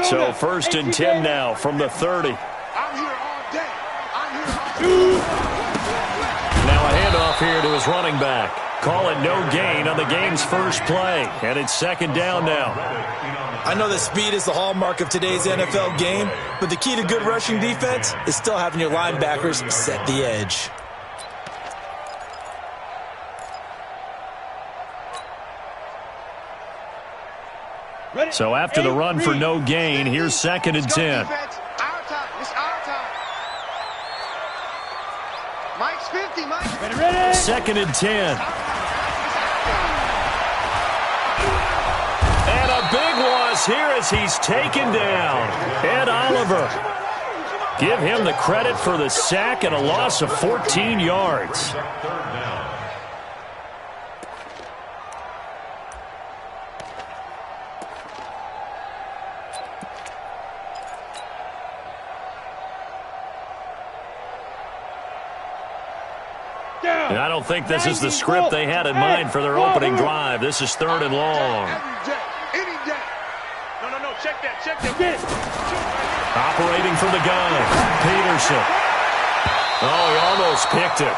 So 1st and 10 now from the 30. I'm here all day. I'm here all day. Now a handoff here to his running back. Call it no gain on the game's first play. And it's 2nd down now. I know that speed is the hallmark of today's NFL game, but the key to good rushing defense is still having your linebackers set the edge. So after the run for no gain, here's 2nd and 10. Our time. It's our time. Mike's 50, Mike. Ready. 2nd and 10. And a big loss here as he's taken down. Ed Oliver. Give him the credit for the sack and a loss of 14 yards. And I don't think this is the script they had in mind for their opening drive. This is 3rd and long. Any day. No. Check that. Operating from the gun, Peterson. Oh, he almost picked it.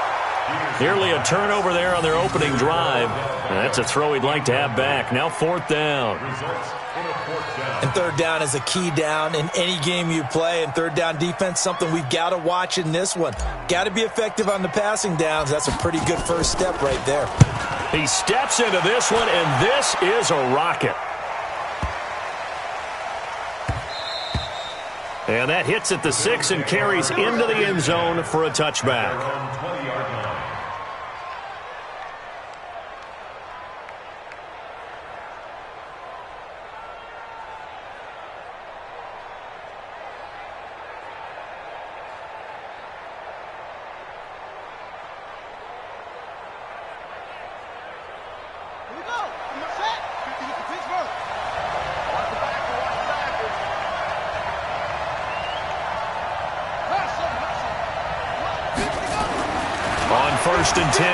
Nearly a turnover there on their opening drive. And that's a throw he'd like to have back. Now 4th down. And 3rd down is a key down in any game you play. And 3rd down defense, something we've got to watch in this one. Got to be effective on the passing downs. That's a pretty good first step right there. He steps into this one, and this is a rocket. And that hits at the 6 and carries into the end zone for a touchback. On 1st and 10,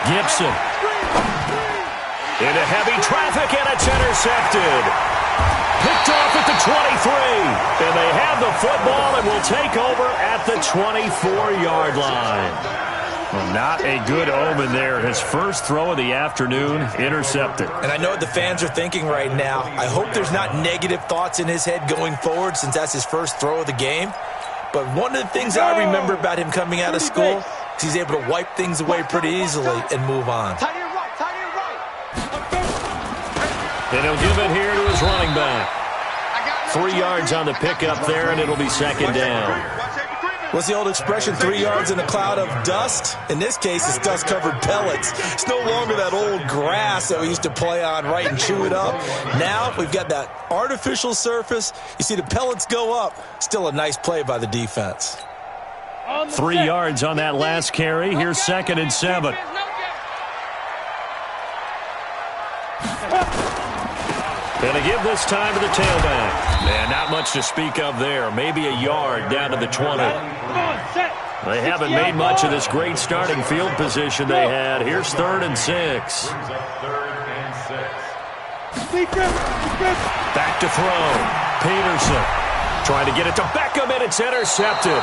Gibson. Into heavy traffic, and it's intercepted. Picked off at the 23. And they have the football and will take over at the 24-yard line. Well, not a good omen there. His first throw of the afternoon, intercepted. And I know what the fans are thinking right now. I hope there's not negative thoughts in his head going forward since that's his first throw of the game. But one of the things I remember about him coming out of school, he's able to wipe things away pretty easily and move on. Tight end right. And he'll give it here to his running back. 3 yards on the pickup there, and it'll be 2nd down. What's the old expression, 3 yards in a cloud of dust? In this case, it's dust-covered pellets. It's no longer that old grass that we used to play on, right, and chew it up. Now we've got that artificial surface. You see the pellets go up. Still a nice play by the defense. 3 yards on that last carry. Here's 2nd and 7. Going to give this time to the tailback. Man, not much to speak of there. Maybe a yard down to the 20. They haven't made much of this great starting field position they had. Here's 3rd and 6. Back to throw. Peterson trying to get it to Beckham, and it's intercepted.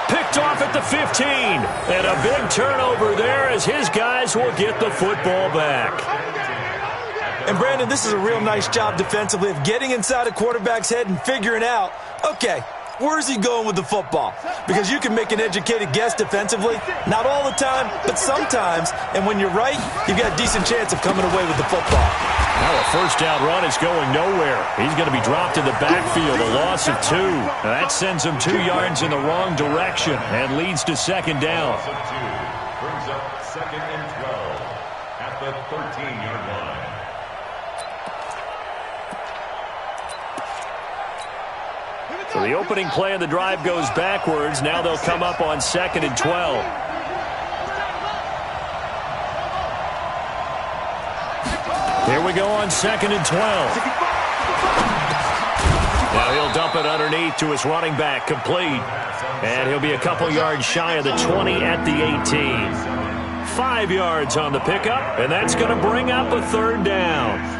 Picked off at the 15. And a big turnover there as his guys will get the football back. And, Brandon, this is a real nice job defensively of getting inside a quarterback's head and figuring out, okay, where's he going with the football? Because you can make an educated guess defensively, not all the time, but sometimes. And when you're right, you've got a decent chance of coming away with the football. Now a first down run is going nowhere. He's going to be dropped in the backfield, a loss of 2. Now that sends him 2 yards in the wrong direction and leads to 2nd down. Brings up 2nd and 12 at the 13-yard line. So the opening play of the drive goes backwards. Now they'll come up on 2nd and 12. Here we go on 2nd and 12. Now he'll dump it underneath to his running back, complete. And he'll be a couple yards shy of the 20 at the 18. 5 yards on the pickup, and that's going to bring up a 3rd down.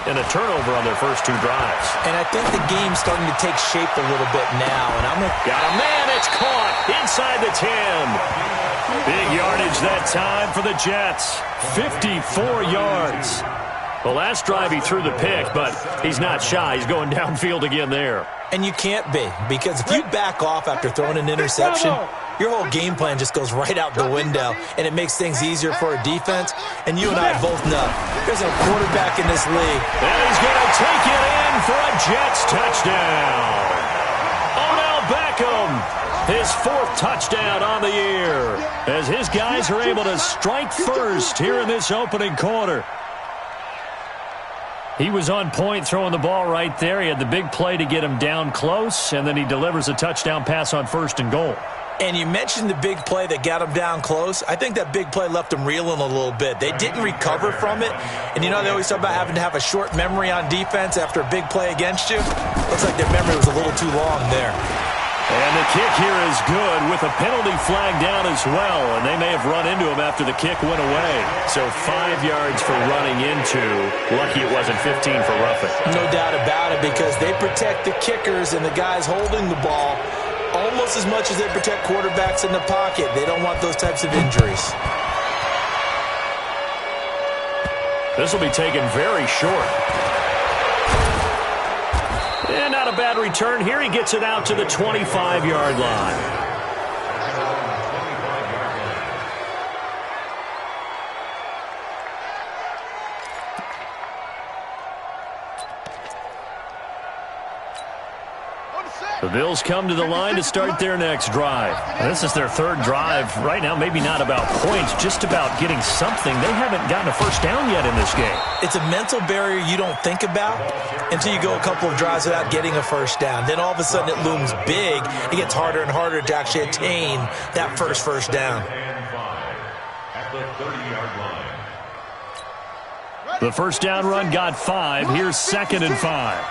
and a turnover on their first 2 drives. And I think the game's starting to take shape a little bit now. And Got a man. It's caught inside the 10. Big yardage that time for the Jets. 54 yards. The last drive he threw the pick, but he's not shy. He's going downfield again there. And you can't be, because if you back off after throwing an interception, your whole game plan just goes right out the window, and it makes things easier for a defense. And you and I both know there's a quarterback in this league. And he's going to take it in for a Jets touchdown. Odell Beckham, his 4th touchdown on the year, as his guys are able to strike first here in this opening quarter. He was on point throwing the ball right there. He had the big play to get him down close, and then he delivers a touchdown pass on 1st and goal. And you mentioned the big play that got him down close. I think that big play left him reeling a little bit. They didn't recover from it. And you know, they always talk about having to have a short memory on defense after a big play against you. Looks like their memory was a little too long there. And the kick here is good with a penalty flag down as well. And they may have run into him after the kick went away. So 5 yards for running into. Lucky it wasn't 15 for roughing. No doubt about it, because they protect the kickers and the guys holding the ball almost as much as they protect quarterbacks in the pocket. They don't want those types of injuries. This will be taken very short. And not a bad return here. He gets it out to the 25-yard line. The Bills come to the line to start their next drive. This is their 3rd drive. Right now, maybe not about points, just about getting something. They haven't gotten a first down yet in this game. It's a mental barrier you don't think about until you go a couple of drives without getting a first down. Then all of a sudden it looms big. It gets harder and harder to actually attain that first down. At the 30-yard line. The first down run got 5. Here's 2nd and 5.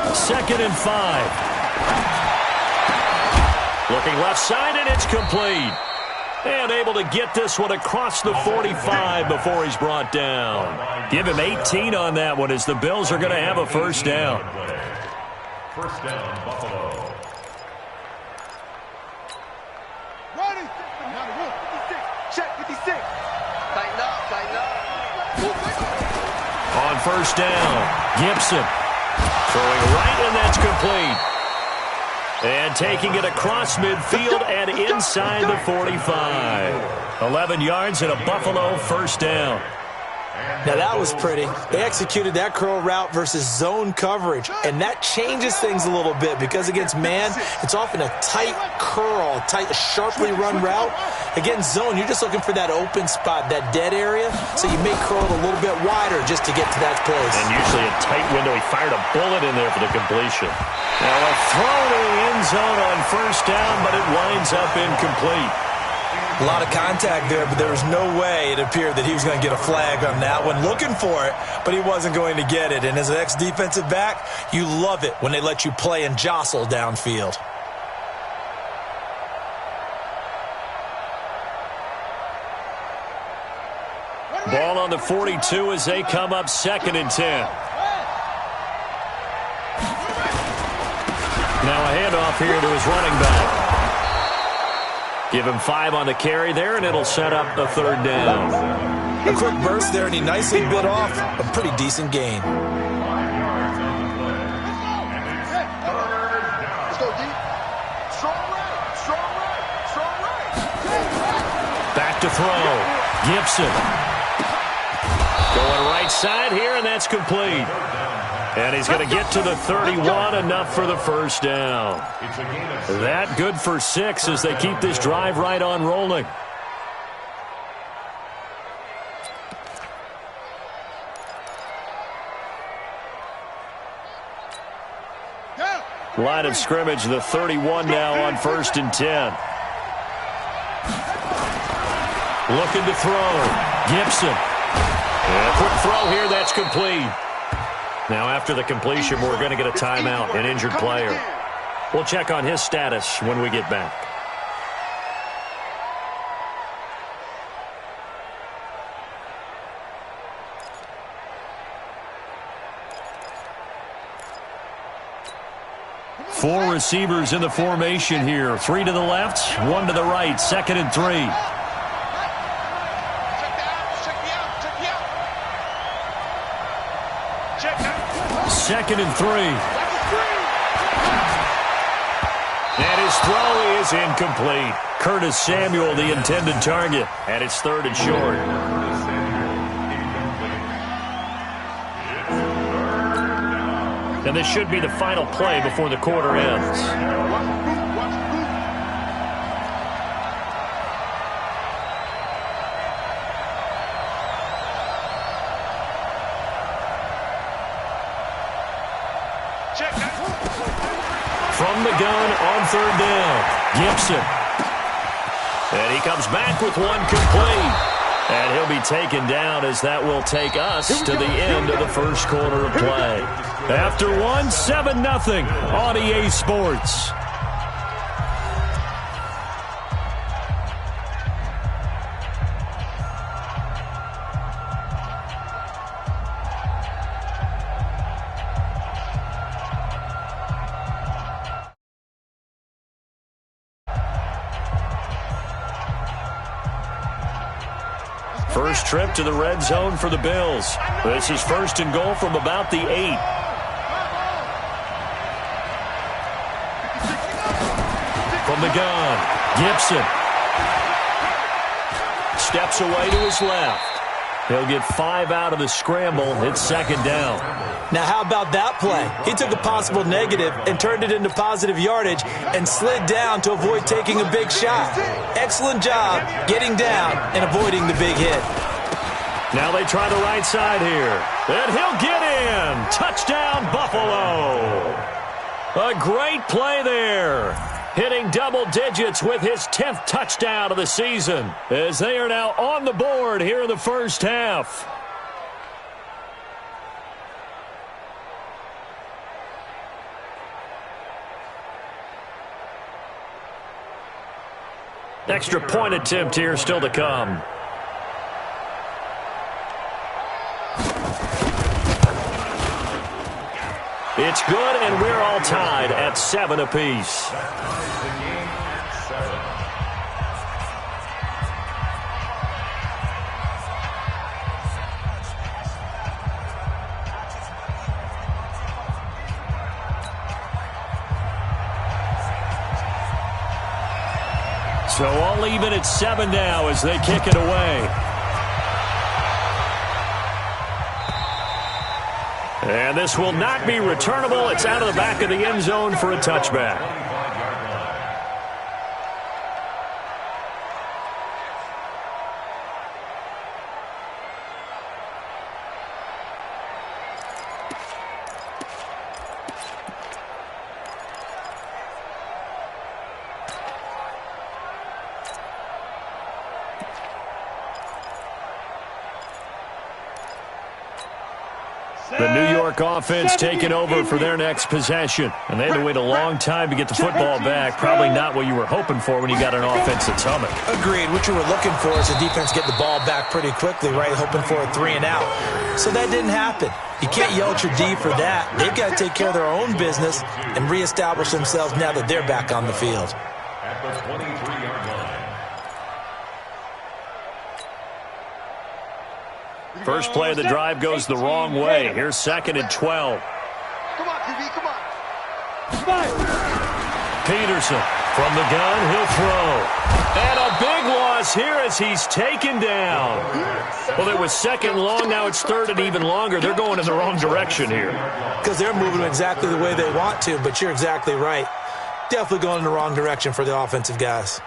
2nd and 5. Looking left side, and it's complete. And able to get this one across the 45 before he's brought down. Give him 18 on that one, as the Bills are going to have a first down. First down, Buffalo. Ready. Check 56. Tighten up. On first down, Gibson throwing right, and that's complete. And taking it across midfield and inside the 45. 11 yards and a Buffalo first down. Now that was pretty. They executed that curl route versus zone coverage, and that changes things a little bit, because against man, it's often a tight curl, tight, sharply run route. Against zone, you're just looking for that open spot, that dead area, so you may curl it a little bit wider just to get to that place. And usually a tight window. He fired a bullet in there for the completion. Now a throw to the end zone on first down, but it winds up incomplete. A lot of contact there, but there was no way it appeared that he was going to get a flag on that one. Looking for it, but he wasn't going to get it. And as an ex-defensive back, you love it when they let you play and jostle downfield. Ball on the 42 as they come up 2nd and 10. Now a handoff here to his running back. Give him 5 on the carry there, and it'll set up the 3rd down. A quick burst there, and he nicely bit off a pretty decent gain. 5 yards on the play. Let's go deep. Strong right. Back to throw. Gibson. Going right side here, and that's complete. And he's going to get to the 31, enough for the first down. That good for 6 as they keep this drive right on rolling. Line of scrimmage, the 31 now on 1st and 10. Looking to throw. Gibson. And a quick throw here, that's complete. Now after the completion, we're going to get a timeout, an injured player. We'll check on his status when we get back. Four receivers in the formation here. 3 to the left, 1 to the right. 2nd and 3. Second and 3. And his throw is incomplete. Curtis Samuel, the intended target. And it's 3rd and short. And this should be the final play before the quarter ends. From the gun on 3rd down, Gibson. And he comes back with one complete. And he'll be taken down as that will take us to the end of the first quarter of play. After one, 7-0 on EA Sports. First trip to the red zone for the Bills. This is 1st and goal from about the 8. From the gun, Gibson. Steps away to his left. He'll get 5 out of the scramble. It's 2nd down. Now, how about that play? He took a possible negative and turned it into positive yardage and slid down to avoid taking a big shot. Excellent job getting down and avoiding the big hit. Now they try the right side here. And he'll get in. Touchdown, Buffalo. A great play there. Hitting double digits with his 10th touchdown of the season, as they are now on the board here in the first half. Extra point attempt here still to come. It's good, and we're all tied at 7 apiece. So all even at 7 now as they kick it away. And this will not be returnable. It's out of the back of the end zone for a touchback. The New York offense taking over for their next possession. And they had to wait a long time to get the football back. Probably not what you were hoping for when you got an offense that's humming. Agreed. What you were looking for is the defense get the ball back pretty quickly, right? Hoping for a 3 and out. So that didn't happen. You can't yell at your D for that. They've got to take care of their own business and reestablish themselves now that they're back on the field. At the 23-yard line. First play of the drive goes the wrong way. Here's 2nd and 12. Come on, QB, come on. Peterson from the gun, he'll throw. And a big loss here as he's taken down. Well, it was 2nd long, now it's 3rd and even longer. They're going in the wrong direction here. Because they're moving exactly the way they want to, but you're exactly right. Definitely going in the wrong direction for the offensive guys.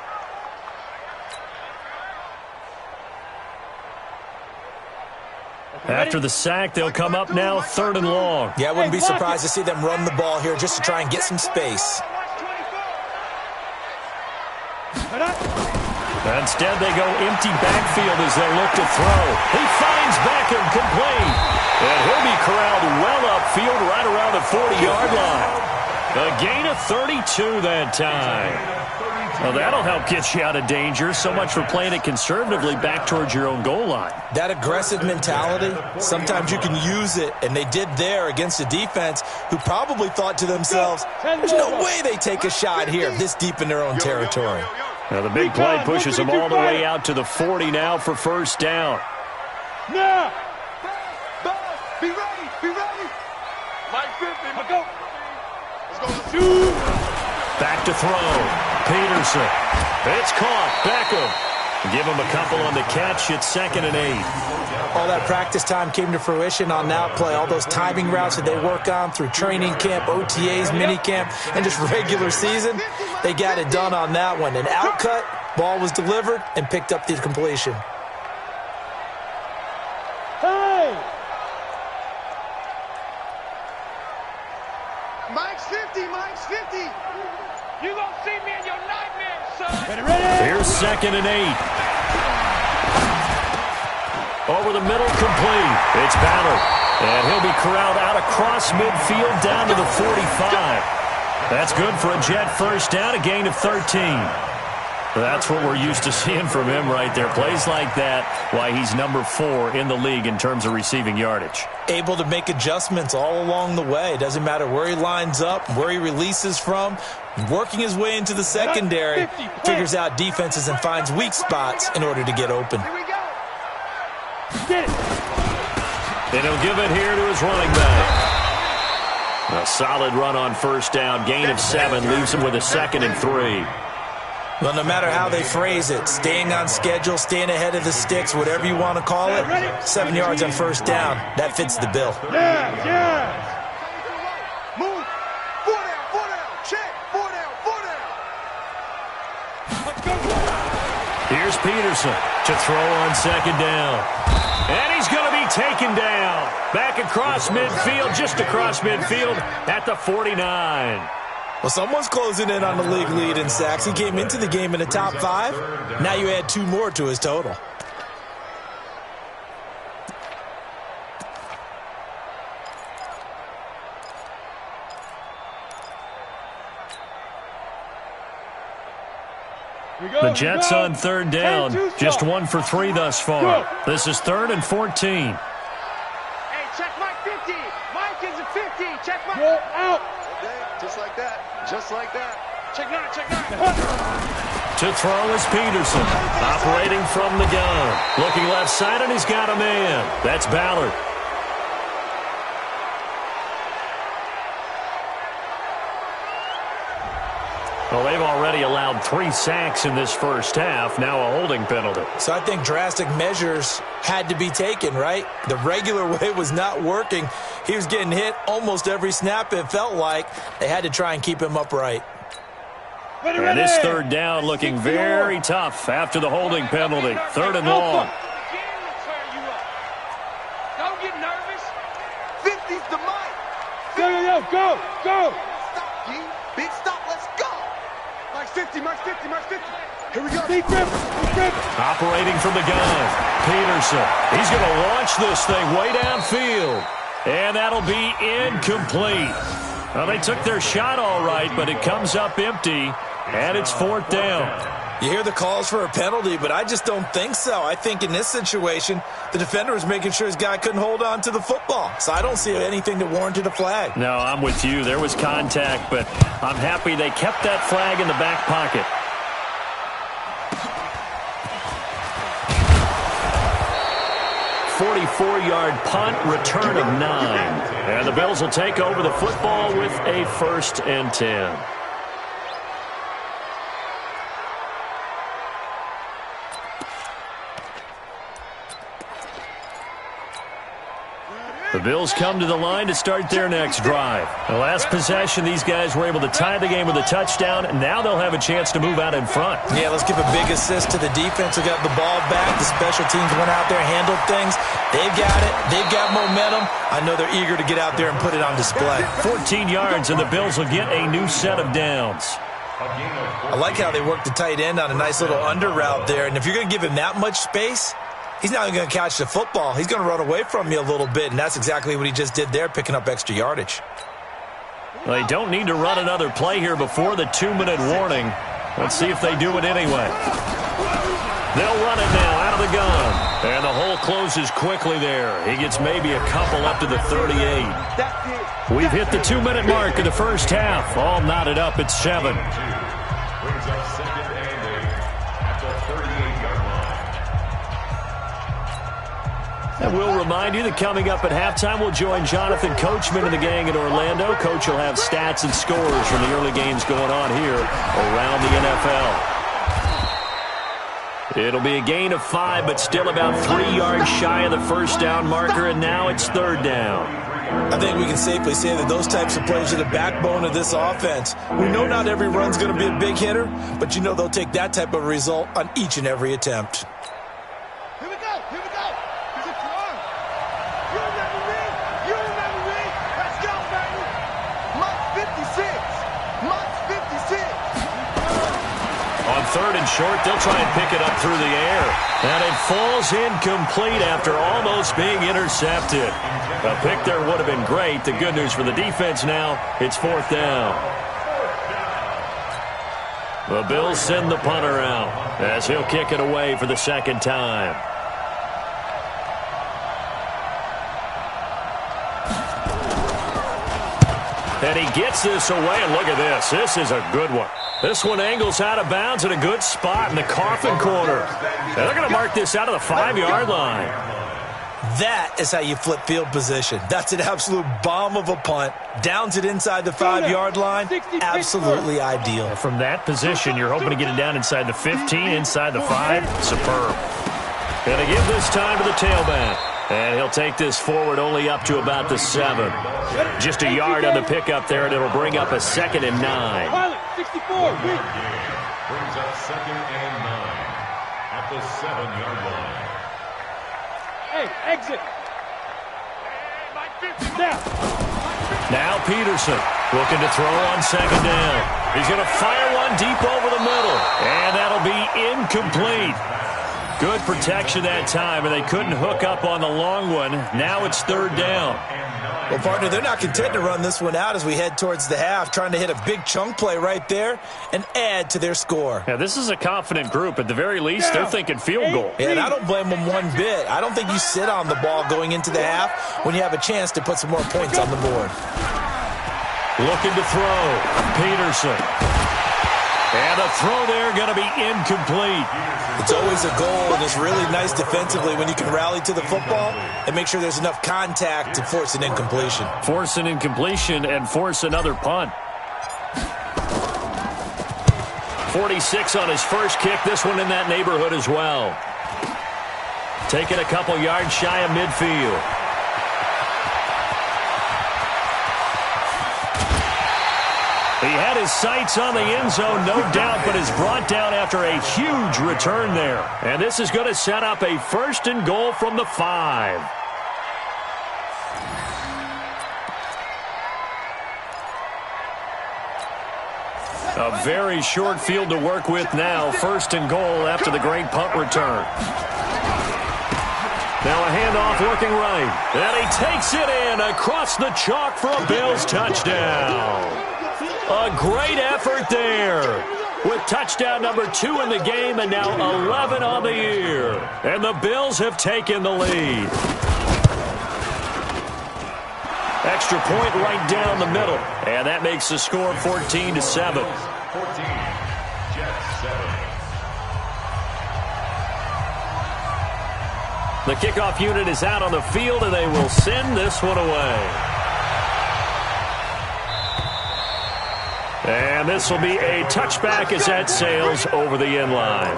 After the sack, they'll come up now 3rd and long. Yeah, I wouldn't be surprised to see them run the ball here just to try and get some space. Instead, they go empty backfield as they look to throw. He finds Beckham complete. And he'll be corralled well upfield right around the 40-yard line. A gain of 32 that time. Well, that'll help get you out of danger. So much for playing it conservatively back towards your own goal line. That aggressive mentality, sometimes you can use it, and they did there against a defense who probably thought to themselves, there's no way they take a shot here this deep in their own territory. Now the big play pushes them all the way out to the 40 now for first down. Now! Be ready! Be ready! Mike 50, let's go! Let's go! Back to throw. Peterson. It's caught. Beckham. Give him a couple on the catch. It's 2nd and 8. All that practice time came to fruition on that play. All those timing routes that they work on through training camp, OTAs, minicamp, and just regular season, they got it done on that one. An outcut, ball was delivered, and picked up the completion. Hey! Mike's 50, Mike's 50. You gonna see me in your nightmares, son. Ready? Here's 2nd and 8. Over the middle, complete. It's Ballard. And he'll be corralled out across midfield down to the 45. That's good for a Jet first down, a gain of 13. That's what we're used to seeing from him right there. Plays like that, why he's number 4 in the league in terms of receiving yardage. Able to make adjustments all along the way. Doesn't matter where he lines up, where he releases from. Working his way into the secondary, figures out defenses and finds weak spots in order to get open. Here we go. Get it. And he'll give it here to his running back. A solid run on first down. Gain of 7 leaves him with a 2nd and 3. Well, no matter how they phrase it, staying on schedule, staying ahead of the sticks, whatever you want to call it, 7 yards on first down, that fits the bill. Yeah. Move. 4 down. Check. 4 down. Let's go. Here's Peterson to throw on 2nd down. And he's going to be taken down. Back across midfield, just across midfield at the 49. Well, someone's closing in on the league lead in sacks. He came into the game in the top 5. Now you add 2 more to his total. The Jets on 3rd down. Just 1 for 3 thus far. This is 3rd and 14. Hey, check Mike 50. Mike is a 50. Check Mike. Go out. Just like that. Just like that. Check 9. To throw is Peterson. Operating from the gun. Looking left side, and he's got a man. That's Ballard. Well, they've already allowed 3 sacks in this first half. Now a holding penalty. So I think drastic measures had to be taken, right? The regular way was not working. He was getting hit almost every snap, it felt like. They had to try and keep him upright. And this 3rd down looking very tough after the holding penalty. 3rd and long. Don't get nervous. 50's the mic. Go. Stop, G. Big stop. Let's go. Mike's 50. Here we go. Operating from the gun. Peterson. He's going to launch this thing way downfield. And that'll be incomplete. Well, they took their shot all right, but it comes up empty, and it's 4th down. You hear the calls for a penalty, but I just don't think so. I think in this situation, the defender was making sure his guy couldn't hold on to the football. So I don't see anything that warranted a flag. No, I'm with you. There was contact, but I'm happy they kept that flag in the back pocket. .44-yard punt, return of 9. And the Bills will take over the football with a 1st and 10. The Bills come to the line to start their next drive. The last possession, these guys were able to tie the game with a touchdown, and now they'll have a chance to move out in front. Yeah, let's give a big assist to the defense who got the ball back. The special teams went out there, handled things. They've got it. They've got momentum. I know they're eager to get out there and put it on display. 14 yards, and the Bills will get a new set of downs. I like how they worked the tight end on a nice little under route there, and if you're going to give him that much space, he's not going to catch the football. He's going to run away from you a little bit, and that's exactly what he just did there, picking up extra yardage. They don't need to run another play here before the 2-minute warning. Let's see if they do it anyway. They'll run it now out of the gun. And the hole closes quickly there. He gets maybe a couple up to the 38. We've hit the 2-minute mark of the first half. All knotted up at 7. Brings up second and 8 at the 38-yard line. And we'll remind you that coming up at halftime, we'll join Jonathan Coachman and the gang in Orlando. Coach will have stats and scores from the early games going on here around the NFL. It'll be a gain of 5, but still about 3 yards shy of the first down marker, and now it's third down. I think we can safely say that those types of plays are the backbone of this offense. We know not every run's going to be a big hitter, but you know they'll take that type of result on each and every attempt. Here we go. Here's a try. You remember me? Let's go, baby. Mike's 56. On third and short, they'll try and pick it up through the air. And it falls incomplete after almost being intercepted. A pick there would have been great. The good news for the defense now, it's fourth down. The Bills send the punter out as he'll kick it away for the second time. And he gets this away, and look at this. This is a good one. This one angles out of bounds in a good spot in the coffin corner. And they're going to mark this out of the 5-yard line. That is how you flip field position. That's an absolute bomb of a punt. Downs it inside the 5-yard line. Absolutely ideal. From that position, you're hoping to get it down inside the 15, inside the 5. Superb. Going to give this time to the tailback. And he'll take this forward only up to about the 7. Just a yard on the pickup there, and it'll bring up a 2nd and 9. 64. Brings up second and 9 at the 7-yard line. Hey, exit. Now Peterson looking to throw on second down. He's going to fire one deep over the middle, and that'll be incomplete. Good protection that time, and they couldn't hook up on the long one. Now it's third down. Well, partner, they're not content to run this one out as we head towards the half, trying to hit a big chunk play right there and add to their score. Yeah, this is a confident group. At the very least, they're thinking field goal. And I don't blame them one bit. I don't think you sit on the ball going into the half when you have a chance to put some more points on the board. Looking to throw. Peterson. And the throw there going to be incomplete. It's always a goal, and it's really nice defensively when you can rally to the football and make sure there's enough contact to force an incompletion. Force an incompletion and force another punt. 46 on his first kick. This one in that neighborhood as well. Taking a couple yards shy of midfield. He had his sights on the end zone, no doubt, but is brought down after a huge return there. And this is going to set up a 1st and goal from the 5. A very short field to work with now. 1st and goal after the great punt return. Now a handoff looking right. And he takes it in across the chalk for a Bills touchdown. A great effort there with touchdown number 2 in the game and now 11 on the year. And the Bills have taken the lead. Extra point right down the middle. And that makes the score 14-7. 14, Jets 7. The kickoff unit is out on the field, and they will send this one away. And this will be a touchback as that sails over the end line.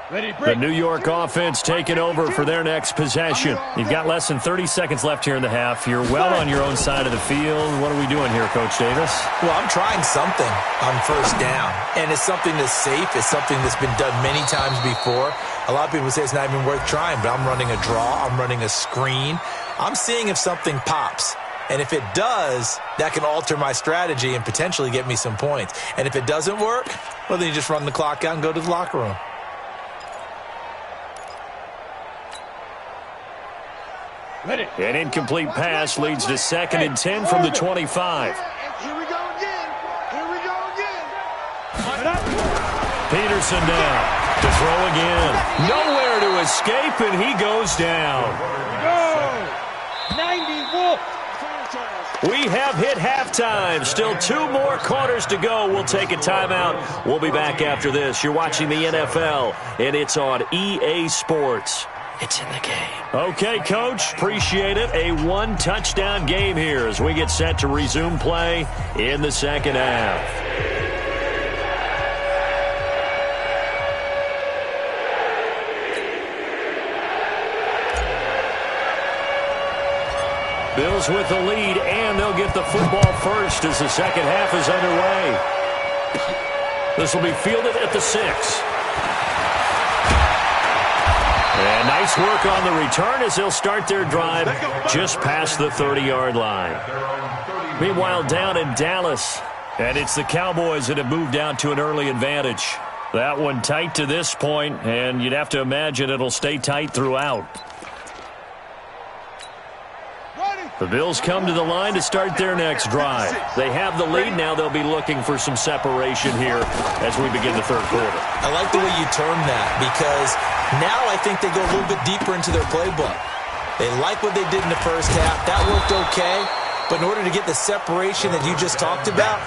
The New York offense taking over for their next possession. You've got less than 30 seconds left here in the half. You're well on your own side of the field. What are we doing here, Coach Davis? Well, I'm trying something on first down, and it's something that's safe. It's something that's been done many times before. A lot of people say it's not even worth trying, but I'm running a draw. I'm running a screen. I'm seeing if something pops. And if it does, that can alter my strategy and potentially get me some points. And if it doesn't work, well, then you just run the clock out and go to the locker room. An incomplete pass leads to 2nd and 10 from the 25. Here we go again. Here we go again. Peterson down to throw again. Nowhere to escape, and he goes down. Go! 91. We have hit halftime. Still 2 more quarters to go. We'll take a timeout. We'll be back after this. You're watching the NFL, and it's on EA Sports. It's in the game. Okay, Coach. Appreciate it. A 1-touchdown game here as we get set to resume play in the second half. Bills with the lead, and they'll get the football first as the second half is underway. This will be fielded at the 6. And nice work on the return as they'll start their drive just past the 30-yard line. Meanwhile, down in Dallas, and it's the Cowboys that have moved out to an early advantage. That one tight to this point, and you'd have to imagine it'll stay tight throughout. The Bills come to the line to start their next drive. They have the lead. Now they'll be looking for some separation here as we begin the third quarter. I like the way you term that because now I think they go a little bit deeper into their playbook. They like what they did in the first half. That worked okay. But in order to get the separation that you just talked about,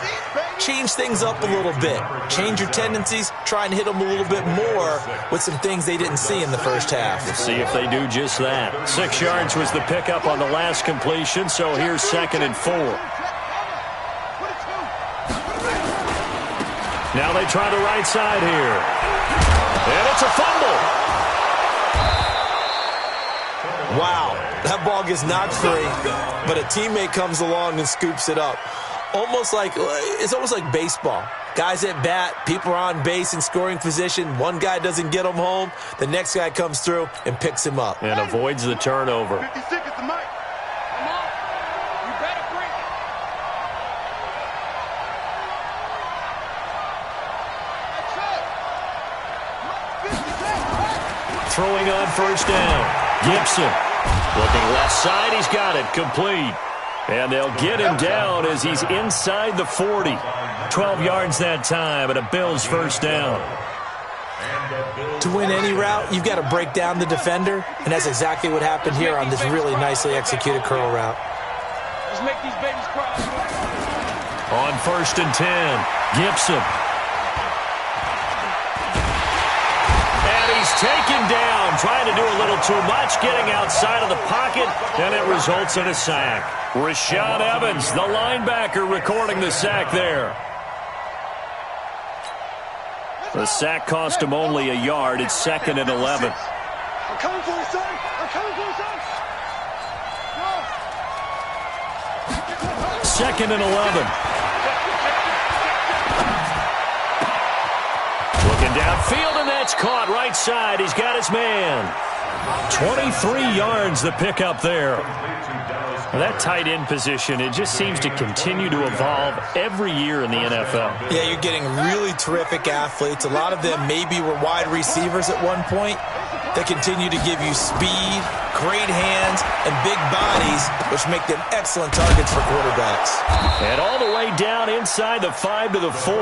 change things up a little bit. Change your tendencies. Try and hit them a little bit more with some things they didn't see in the first half. Let's see if they do just that. 6 yards was the pickup on the last completion, so here's 2nd and 4. Now they try the right side here. And it's a fumble. Wow, that ball gets knocked free, but a teammate comes along and scoops it up. It's almost like baseball. Guys at bat, people are on base in scoring position. One guy doesn't get him home. The next guy comes through and picks him up. And avoids the turnover. 50 seconds to Mike. Come on. You better bring it. Throwing on first down. Gibson looking left side. He's got it complete. And they'll get him down as he's inside the 40. 12 yards that time and a Bills first down. To win any route, you've got to break down the defender, and that's exactly what happened here on this really nicely executed curl route. Let's make these babies cry. On 1st and 10, Gibson. He's taken down, trying to do a little too much, getting outside of the pocket, and it results in a sack. Rashaan Evans, the linebacker, recording the sack there. The sack cost him only a yard. It's 2nd and 11. I'm coming for you, son. I'm coming for you, son. 2nd and 11. Looking downfield, and that's caught right side. He's got his man. 23 yards the pickup there. That tight end position, it just seems to continue to evolve every year in the NFL. Yeah, you're getting really terrific athletes. A lot of them maybe were wide receivers at one point. They continue to give you speed, great hands, and big bodies, which make them excellent targets for quarterbacks. And all the way down inside the 5 to the 4.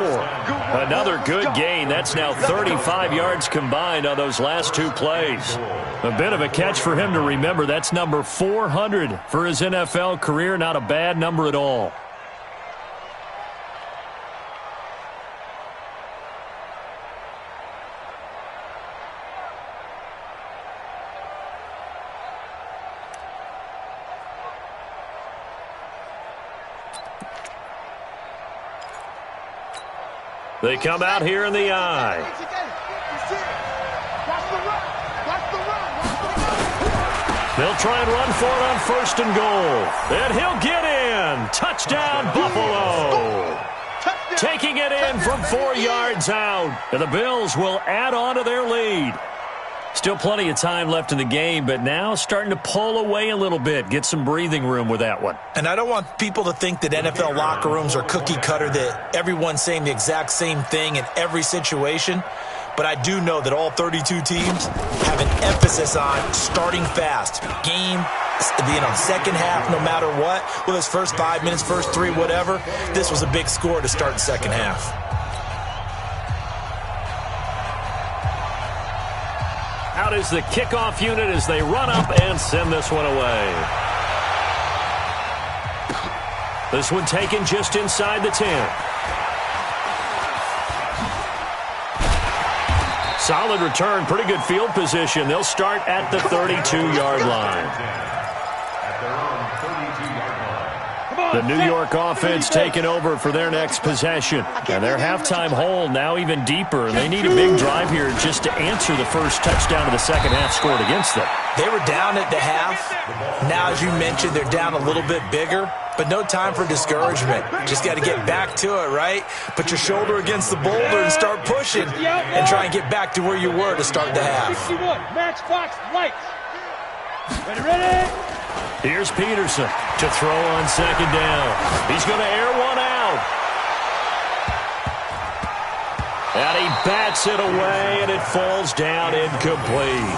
Another good gain. That's now 35 yards combined on those last 2 plays. A bit of a catch for him to remember. That's number 400 for his NFL career. Not a bad number at all. They come out here in the eye. They'll try and run for it on 1st and goal. And he'll get in. Touchdown, Buffalo. Taking it in from 4 yards out. And the Bills will add on to their lead. Still plenty of time left in the game, but now starting to pull away a little bit. Get some breathing room with that one. And I don't want people to think that NFL locker rooms are cookie cutter, that everyone's saying the exact same thing in every situation. But I do know that all 32 teams have an emphasis on starting fast, game second half, no matter what, with his first 5 minutes, first 3, whatever, this was a big score to start the second half. Out is the kickoff unit as they run up and send this one away. This one taken just inside the 10. Solid return, pretty good field position. They'll start at the 32-yard line. The New York offense taking over for their next possession. And their halftime hole now even deeper. And they need a big drive here just to answer the first touchdown of the second half scored against them. They were down at the half. Now, as you mentioned, they're down a little bit bigger. But no time for discouragement. Just got to get back to it, right? Put your shoulder against the boulder and start pushing. And try and get back to where you were to start the half. 61, Matchbox lights. Ready? Here's Peterson to throw on second down. He's going to air one out. And he bats it away, and it falls down incomplete.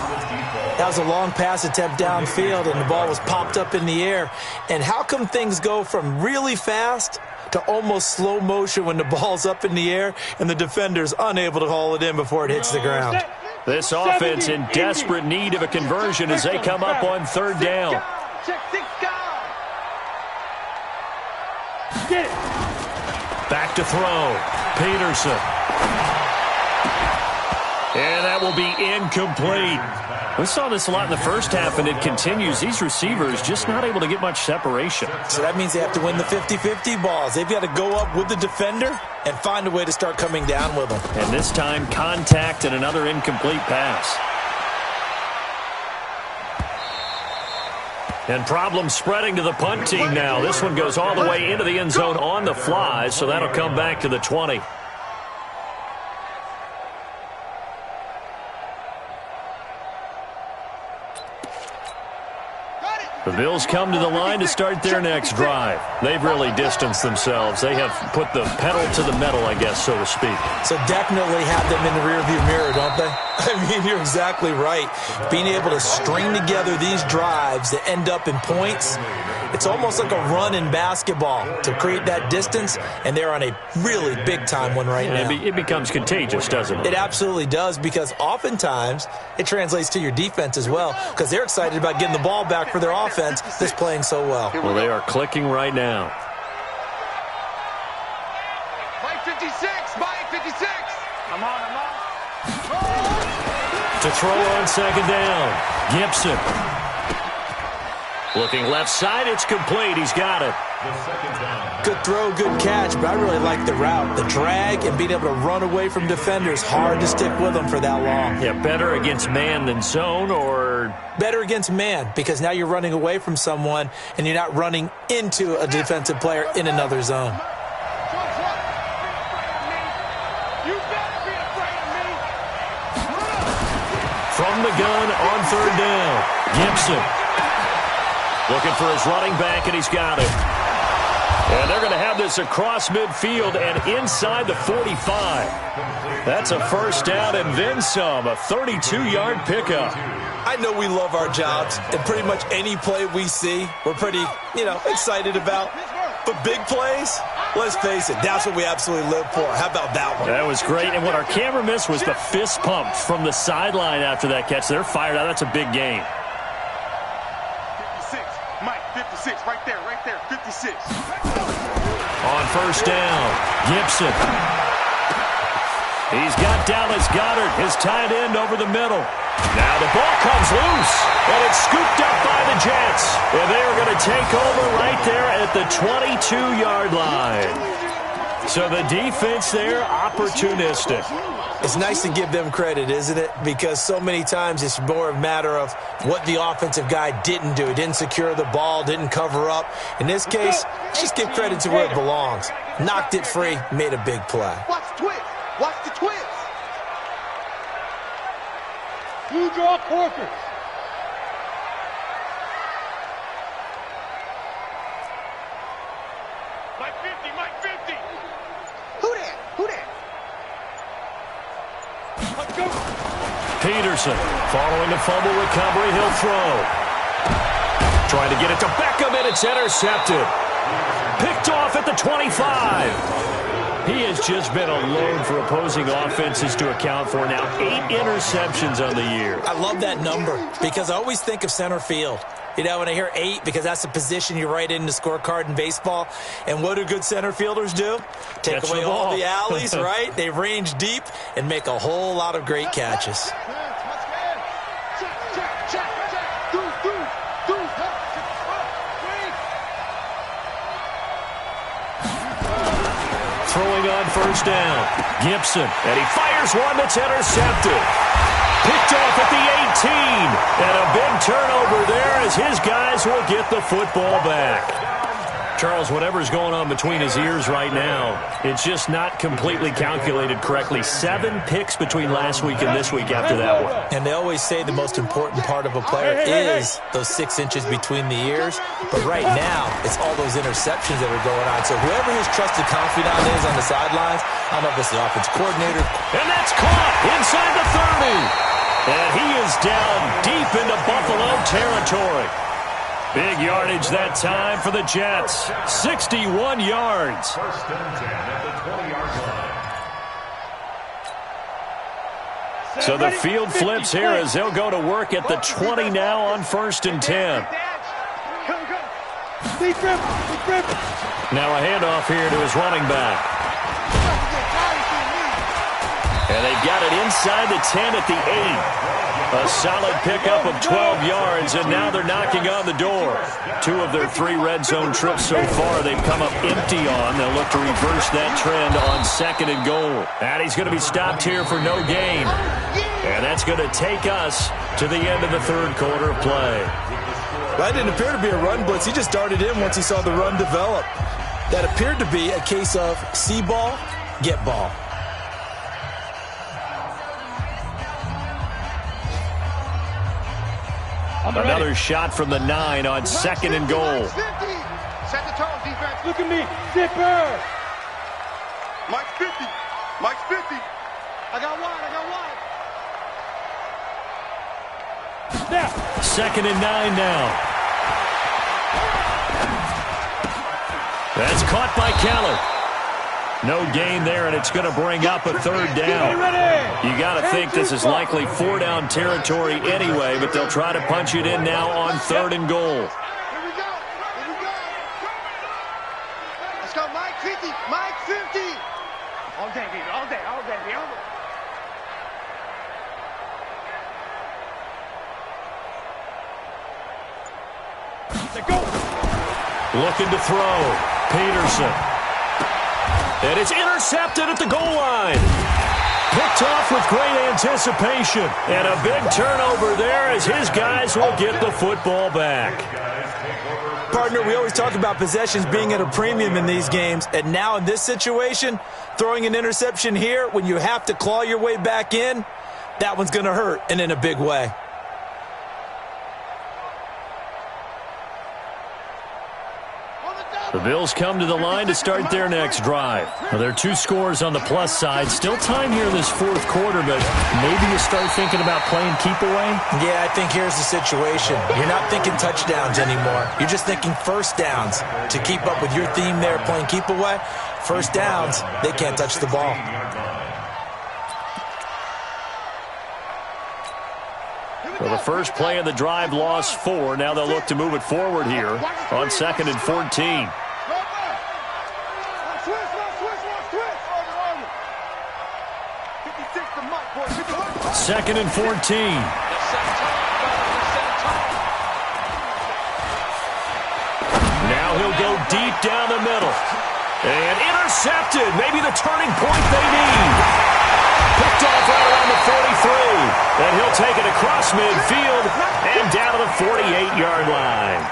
That was a long pass attempt downfield, and the ball was popped up in the air. And how come things go from really fast to almost slow motion when the ball's up in the air and the defender's unable to haul it in before it hits the ground? This offense in desperate need of a conversion as they come up on third down. Back to throw. Peterson. And that will be incomplete. We saw this a lot in the first half, and it continues. These receivers just not able to get much separation. So that means they have to win the 50-50 balls. They've got to go up with the defender and find a way to start coming down with them. And this time, contact and another incomplete pass. And problems spreading to the punt team now. This one goes all the way into the end zone on the fly, so that'll come back to the 20. The Bills come to the line to start their next drive. They've really distanced themselves. They have put the pedal to the metal, I guess, so to speak. So definitely have them in the rearview mirror, don't they? I mean, you're exactly right. Being able to string together these drives that end up in points, it's almost like a run in basketball to create that distance, and they're on a really big-time one right now. It becomes contagious, doesn't it? It absolutely does, because oftentimes it translates to your defense as well, because they're excited about getting the ball back for their offense that's playing so well. Well, they are clicking right now. Mike 56, Mike 56. Come on. To throw on second down, Gibson. Looking left side, it's complete. He's got it. Good throw, good catch, but I really like the route. The drag and being able to run away from defenders, hard to stick with them for that long. Yeah, better against man than zone, or? Better against man, because now you're running away from someone and you're not running into a defensive player in another zone. From the gun on third down, Gibson. Looking for his running back, and he's got it. And they're going to have this across midfield and inside the 45. That's a first down and then some, a 32-yard pickup. I know we love our jobs, and pretty much any play we see, we're pretty, excited about. But big plays, let's face it, that's what we absolutely live for. How about that one? That was great, and what our camera missed was the fist pump from the sideline after that catch. They're fired out. That's a big game. 56, Mike 56, right there, 56. On first down, Gibson. He's got Dallas Goedert, his tight end, over the middle. Now the ball comes loose, and it's scooped up by the Jets. And they are going to take over right there at the 22-yard line. So the defense there, opportunistic. It's nice to give them credit, isn't it? Because so many times it's more a matter of what the offensive guy didn't do. He didn't secure the ball, didn't cover up. In this case, just give credit to where it belongs. Knocked it free, made a big play. Watch the twist. Watch the twist. Blue draw Corkers. Mike 50, Mike 50. Who that? Let's go. Peterson following the fumble recovery. He'll throw. trying to get it to Beckham, and it's intercepted. Picked off at the 25. He has just been a load for opposing offenses to account for. Now 8 interceptions on the year. I love that number because I always think of center field. You know, when I hear 8, because that's the position you write in the scorecard in baseball. And what do good center fielders do? Take away all the alleys, right? They range deep and make a whole lot of great catches. Throwing on first down. Gibson, and he fires one that's intercepted. Picked off at the 18. And a big turnover there as his guys will get the football back. Charles, whatever's going on between his ears right now, it's just not completely calculated correctly. 7 picks between last week and this week after that one. And they always say the most important part of a player is those 6 inches between the ears. But right now, it's all those interceptions that are going on. So whoever his trusted confidant is on the sidelines, I don't know if it's the offense coordinator. And that's caught inside the 30. And he is down deep into Buffalo territory. Big yardage that time for the Jets. 61 yards. First and 10 at the 20-yard line. So the field flips here as they'll go to work at the 20 now on first and 10. Now a handoff here to his running back. And they've got it inside the 10 at the 8. A solid pickup of 12 yards, and now they're knocking on the door. 2 of their 3 red zone trips so far they've come up empty on. They'll look to reverse that trend on second and goal. And he's going to be stopped here for no gain. And that's going to take us to the end of the third quarter of play. That didn't appear to be a run blitz. He just darted in once he saw the run develop. That appeared to be a case of see ball, get ball. Another shot from the 9 on second and goal. Set the tone, defense. Look at me. Zipper. Mike's 50. Mike's 50. I got wide. Snap. Second and 9 now. That's caught by Keller. No gain there, and it's going to bring up a third down. You got to think this is likely 4-down territory anyway, but they'll try to punch it in now on third and goal. Here we go. Let's go, Mike 50. Mike 50. All day, baby. All day. Let's go. Looking to throw. Peterson. And it's intercepted at the goal line. Picked off with great anticipation. And a big turnover there as his guys will get the football back. Partner, we always talk about possessions being at a premium in these games. And now in this situation, throwing an interception here when you have to claw your way back in, that one's going to hurt, and in a big way. The Bills come to the line to start their next drive. Well, there are 2 scores on the plus side. Still time here in this fourth quarter, but maybe you start thinking about playing keep away? Yeah, I think here's the situation. You're not thinking touchdowns anymore. You're just thinking first downs. To keep up with your theme there, playing keep away, first downs, they can't touch the ball. Well, the first play of the drive lost 4. Now they'll look to move it forward here on second and 14. Second and 14. Now he'll go deep down the middle. And intercepted. Maybe the turning point they need. Picked off right around the 43. And he'll take it across midfield and down to the 48-yard line.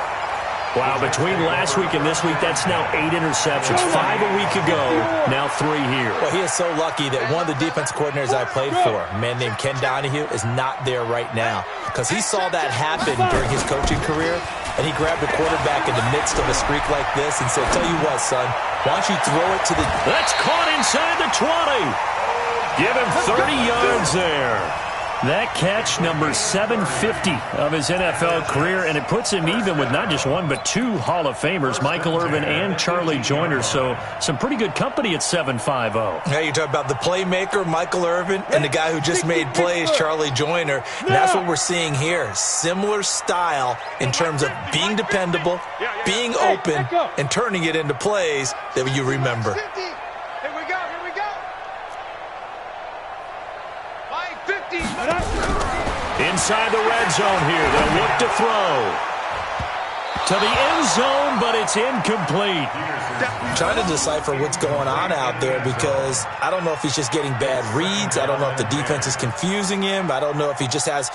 Wow, between last week and this week, that's now 8 interceptions. 5 a week ago, now 3 here. Well, he is so lucky that one of the defense coordinators I played for, a man named Ken Donahue, is not there right now. Because he saw that happen during his coaching career, and he grabbed the quarterback in the midst of a streak like this and said, tell you what, son, why don't you throw it to the... That's caught inside the 20. Give him 30 yards there. That catch, number 750 of his NFL career, and it puts him even with not just one but two Hall of Famers, Michael Irvin and Charlie Joyner. So some pretty good company at 750. Now you're talking about the playmaker, Michael Irvin, and the guy who just made plays, Charlie Joyner. And that's what we're seeing here. Similar style in terms of being dependable, being open, and turning it into plays that you remember. Inside the red zone here, they'll look to throw. To the end zone, but it's incomplete. Trying to decipher what's going on out there because I don't know if he's just getting bad reads. I don't know if the defense is confusing him. I don't know if he just has,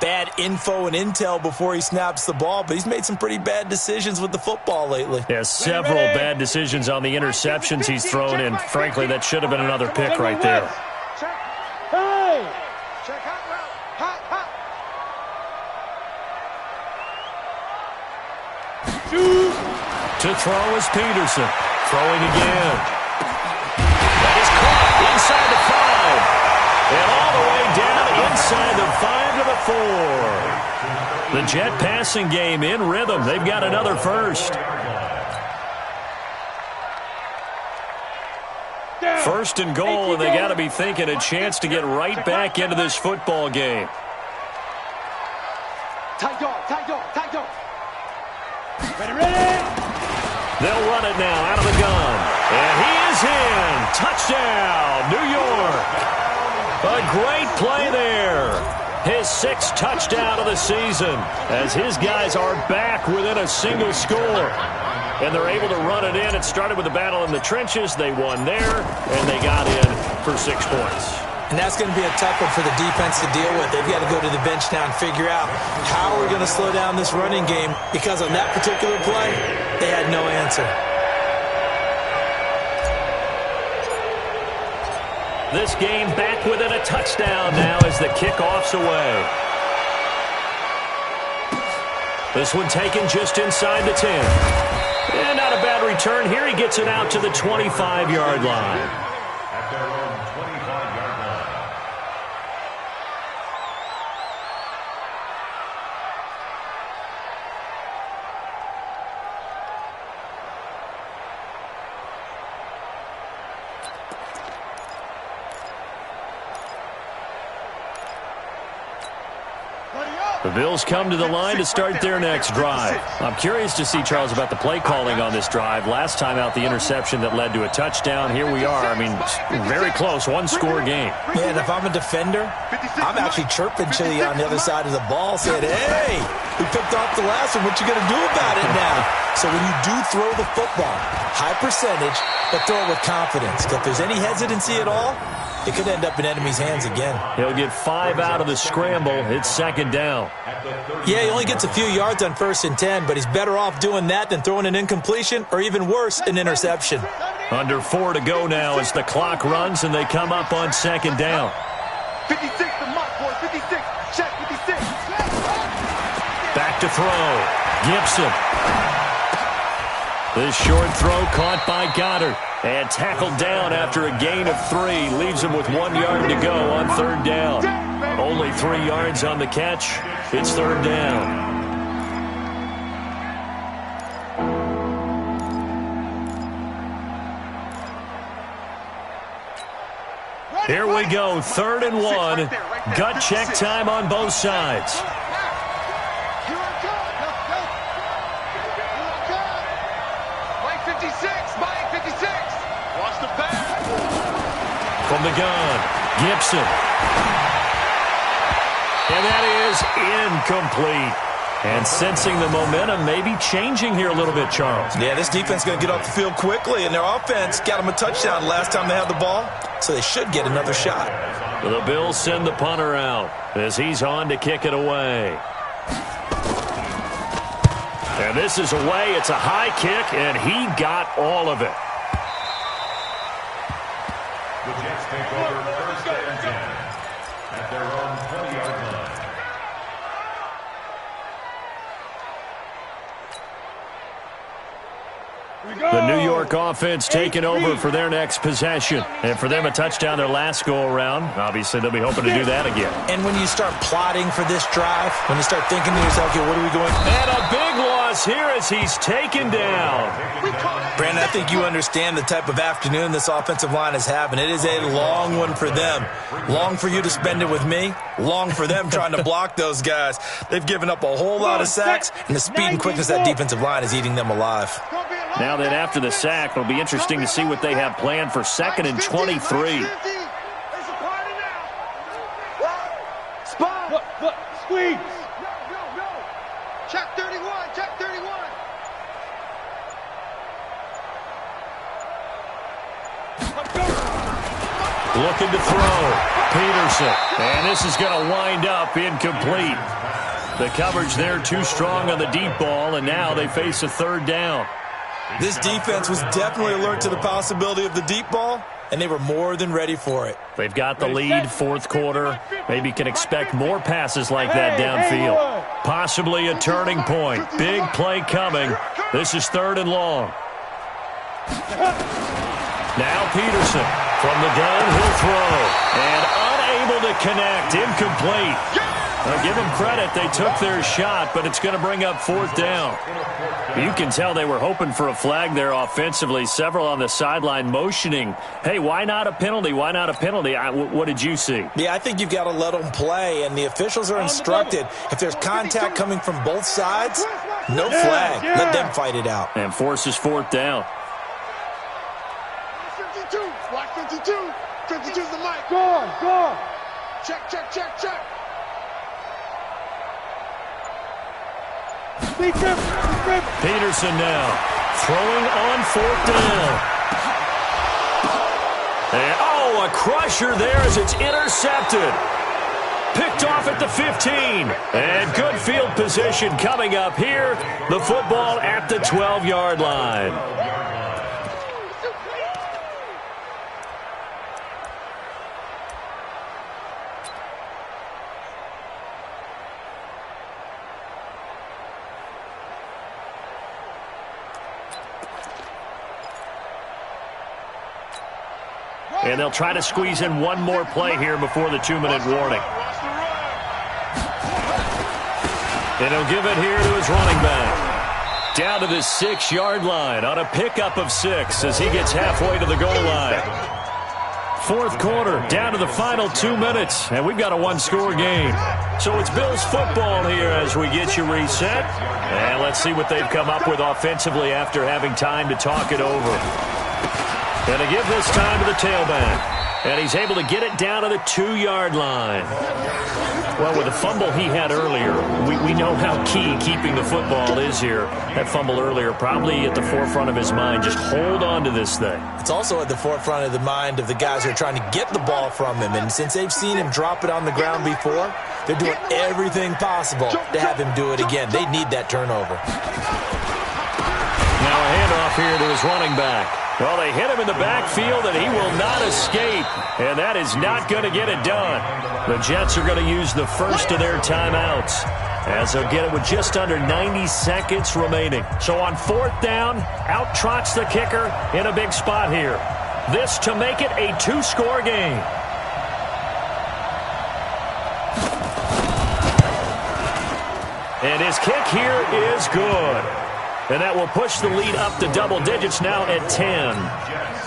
bad info and intel before he snaps the ball, but he's made some pretty bad decisions with the football lately. Yeah, several bad decisions on the interceptions he's thrown, and frankly, that should have been another pick right there. Hey! Check hot route. Hot, hot. To throw is Peterson. Throwing again. That is caught inside the 5. And all the way down inside the 5 to the 4. The Jet passing game in rhythm. They've got another first. First and goal, and they got to be thinking a chance to get right back into this football game. Tight dog, tight dog, tight dog. Ready? They'll run it now out of the gun. And he is in. Touchdown, New York. A great play there. His 6th touchdown of the season as his guys are back within a single score. And they're able to run it in. It started with a battle in the trenches. They won there, and they got in for 6 points. And that's going to be a tough one for the defense to deal with. They've got to go to the bench now and figure out how are we going to slow down this running game, because on that particular play, they had no answer. This game back within a touchdown now as the kickoff's away. This one taken just inside the 10. And not a bad return here. He gets it out to the 25-yard line. At their own 25-yard line. The Bills come to the line to start their next drive. I'm curious to see, Charles, about the play calling on this drive. Last time out, the interception that led to a touchdown. Here we are. I mean, very close, one-score game. Yeah, and if I'm a defender, I'm actually chirping to you on the other side of the ball, saying, hey, we picked off the last one. What you going to do about it now? So when you do throw the football, high percentage, but throw it with confidence. If there's any hesitancy at all, it could end up in enemy's hands again. He'll get 5 out of the scramble. It's 2nd down. Yeah, he only gets a few yards on 1st and 10, but he's better off doing that than throwing an incompletion or even worse, an interception. Under 4 to go now as the clock runs and they come up on 2nd down. 56 the mark, boy. 56. Check 56. Back to throw. Gibson. This short throw caught by Goddard. And tackled down after a gain of 3. Leaves him with 1 yard to go on 3rd down. Only 3 yards on the catch. It's 3rd down. Here we go. 3rd and 1. Gut check time on both sides. From the gun, Gibson. And that is incomplete. And sensing the momentum maybe changing here a little bit, Charles. Yeah, this defense is going to get off the field quickly, and their offense got them a touchdown last time they had the ball, so they should get another shot. The Bills send the punter out as he's on to kick it away. And this is away. It's a high kick, and he got all of it. The Jets take over 1st and 10 at their own 20-yard line. The New York offense taking over for their next possession. And for them, a touchdown their last go-around. Obviously, they'll be hoping to do that again. And when you start plotting for this drive, when you start thinking to yourself, okay, what are we going? And a big loss here as he's taken down. Brandon, I think you understand the type of afternoon this offensive line is having. It is a long one for them. Long for you to spend it with me. Long for them trying to block those guys. They've given up a whole lot of sacks, and the speed and quickness of that defensive line is eating them alive. Now then, after the sack, it'll be interesting to see what they have planned for 2nd and 23. Spot. Look, squeeze. Check 31, check 31. Looking to throw. Peterson. And this is going to wind up incomplete. The coverage there too strong on the deep ball, and now they face a 3rd down. This defense was definitely alert to the possibility of the deep ball, and they were more than ready for it. They've got the lead, 4th quarter. Maybe can expect more passes like that downfield. Possibly a turning point. Big play coming. This is 3rd and long. Now Peterson from the gun, he'll throw. And unable to connect, incomplete. Now give them credit, they took their shot, but it's going to bring up 4th down. You can tell they were hoping for a flag there offensively. Several on the sideline motioning, hey, why not a penalty? Why not a penalty? What did you see? Yeah, I think you've got to let them play, and the officials are instructed. If there's contact coming from both sides, no flag. Let them fight it out. And forces 4th down. 52, watch 52. 52's the mic. Go. Check. Peterson now throwing on 4th down. And, a crusher there as it's intercepted. Picked off at the 15. And good field position coming up here. The football at the 12-yard line. And they'll try to squeeze in one more play here before the 2-minute warning. And he'll give it here to his running back. Down to the 6-yard line on a pickup of 6 as he gets halfway to the goal line. 4th quarter, down to the final 2 minutes, and we've got a 1-score game. So it's Bills football here as we get you reset. And let's see what they've come up with offensively after having time to talk it over. And to give this time to the tailback. And he's able to get it down to the 2-yard line. Well, with the fumble he had earlier, we know how key keeping the football is here. That fumble earlier probably at the forefront of his mind. Just hold on to this thing. It's also at the forefront of the mind of the guys who are trying to get the ball from him. And since they've seen him drop it on the ground before, they're doing everything possible to have him do it again. They need that turnover. Now a handoff here to his running back. Well, they hit him in the backfield, and he will not escape. And that is not going to get it done. The Jets are going to use the first of their timeouts, as they'll get it with just under 90 seconds remaining. So on 4th down, out trots the kicker in a big spot here. This to make it a 2-score game. And his kick here is good. And that will push the lead up to double digits now at 10.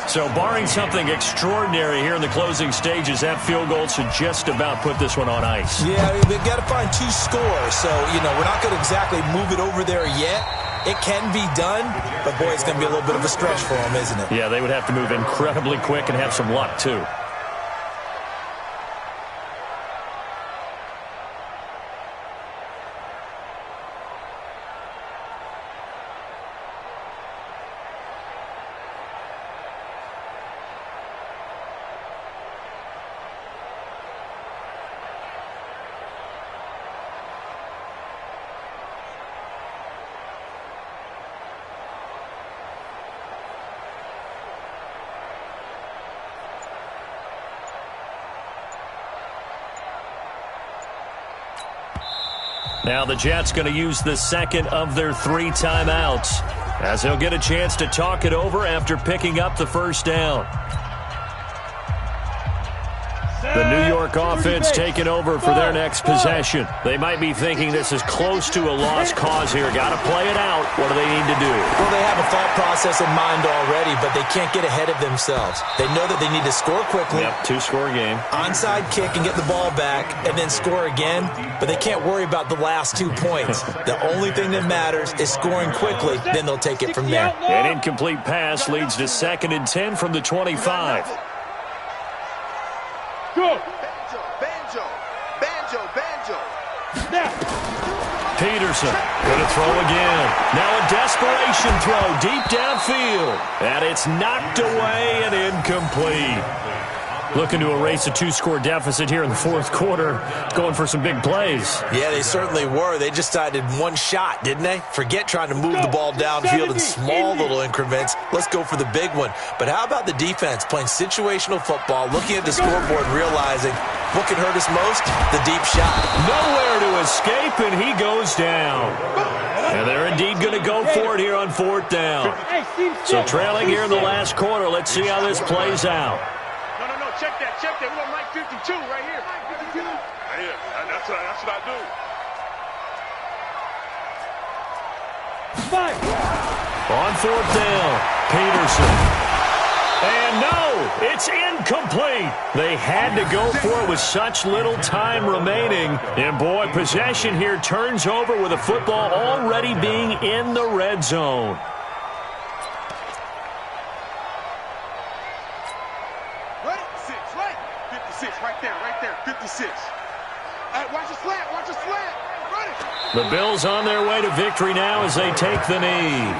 So barring something extraordinary here in the closing stages, that field goal should just about put this one on ice. Yeah, they've got to find 2 scores. So, we're not going to exactly move it over there yet. It can be done, but boy, it's going to be a little bit of a stretch for them, isn't it? Yeah, they would have to move incredibly quick and have some luck, too. Now the Jets going to use the second of their 3 timeouts, as they'll get a chance to talk it over after picking up the first down. The New York offense taking over for their next possession. They might be thinking this is close to a lost cause here. Got to play it out. What do they need to do? Well, they have a thought process in mind already, but they can't get ahead of themselves. They know that they need to score quickly. Yep, 2-score game. Onside kick and get the ball back and then score again, but they can't worry about the last 2 points. The only thing that matters is scoring quickly, then they'll take it from there. An incomplete pass leads to 2nd and 10 from the 25. Go. Banjo. Peterson going to throw again. Now a desperation throw deep downfield. And it's knocked away and incomplete. Looking to erase a 2-score deficit here in the 4th quarter. Going for some big plays. Yeah, they certainly were. They just decided one shot, didn't they? Forget trying to move the ball downfield in small little increments. Let's go for the big one. But how about the defense playing situational football, looking at the scoreboard, realizing what can hurt us most? The deep shot. Nowhere to escape, and he goes down. And they're indeed going to go for it here on 4th down. So trailing here in the last quarter. Let's see how this plays out. Check that. We want Mike 52 right here. 52? Yeah, that's what I do. Five. On 4th down, Peterson. And no, it's incomplete. They had to go for it with such little time remaining. And boy, possession here turns over with the football already being in the red zone. Right there, 56. Watch the slant. Run it. The Bills on their way to victory now as they take the knee.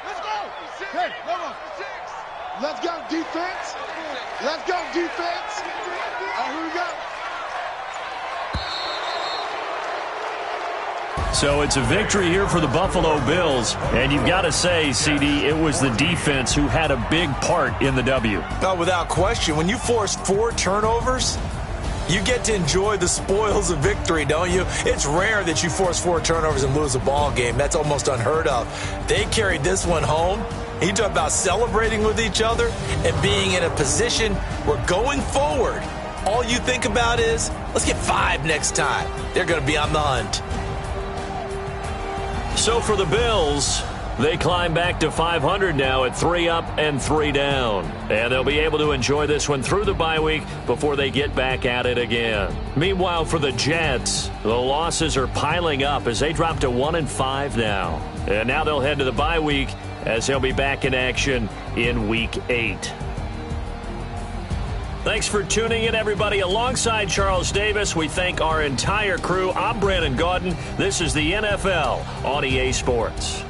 Let's go. Hey, come on. Let's go, defense. Here we go. So it's a victory here for the Buffalo Bills. And you've got to say, CD, it was the defense who had a big part in the W. Oh, without question. When you force 4 turnovers, you get to enjoy the spoils of victory, don't you? It's rare that you force 4 turnovers and lose a ball game. That's almost unheard of. They carried this one home. You talk about celebrating with each other and being in a position where going forward, all you think about is, let's get 5 next time. They're going to be on the hunt. So for the Bills, they climb back to 500 now at 3 up and 3 down. And they'll be able to enjoy this one through the bye week before they get back at it again. Meanwhile, for the Jets, the losses are piling up as they drop to 1-5 now. And now they'll head to the bye week as they'll be back in action in Week 8. Thanks for tuning in, everybody. Alongside Charles Davis, we thank our entire crew. I'm Brandon Gaudin. This is the NFL on EA Sports.